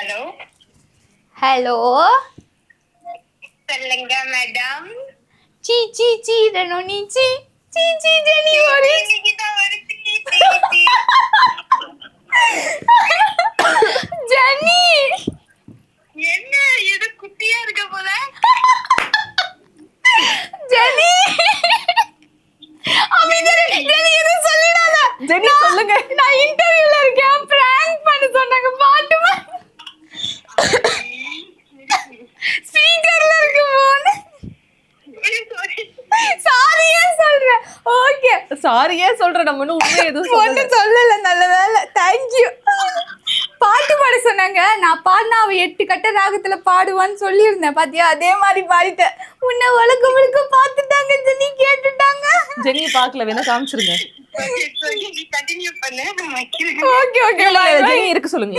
Hello hello சொல்லுங்க madam. சீ சீ சீ Reno நீ சீ சீ சீ Jenny ஒரு இன்னைக்குதான் வருது. ஜெனி என்ன இது குட்டியா இருக்க போல? ஜெனி ஜெனி எதுவும் சொல்லிடாத. ஜெனி சொல்லுங்க. நான் இன்டர்வியூல இருக்கேன். பிராங்க் பண்ண சொன்னாங்க. பாட்டு ஸ்பீக்கர்ல இருக்கு போன். சாரியே சொல்றேன். ஓகே சாரியே சொல்ற, நம்ம இன்னும் உண்மை எதுவும் ஒண்ணு சொல்லல. நல்ல வேலை. தேங்க்யூ. பாட்டு பாட சொன்னாங்க. நான் பாடினா அவ 8 கட்ட ராகத்துல பாடுவான்னு சொல்லியிருந்தேன். பாத்தியா, அதே மாதிரி பாடிட்டேன். உன்னை உலக முழுக்க பாத்துட்டாங்க. ஜெனி கேட்டுட்டாங்க. ஜெனி பாக்கல, வேணா காமிச்சிருங்க. நீ கண்டினியூ பண்ணு, நான் வைக்கிறேன். Okay okay. ஜெனி இருக்க சொல்லுங்க.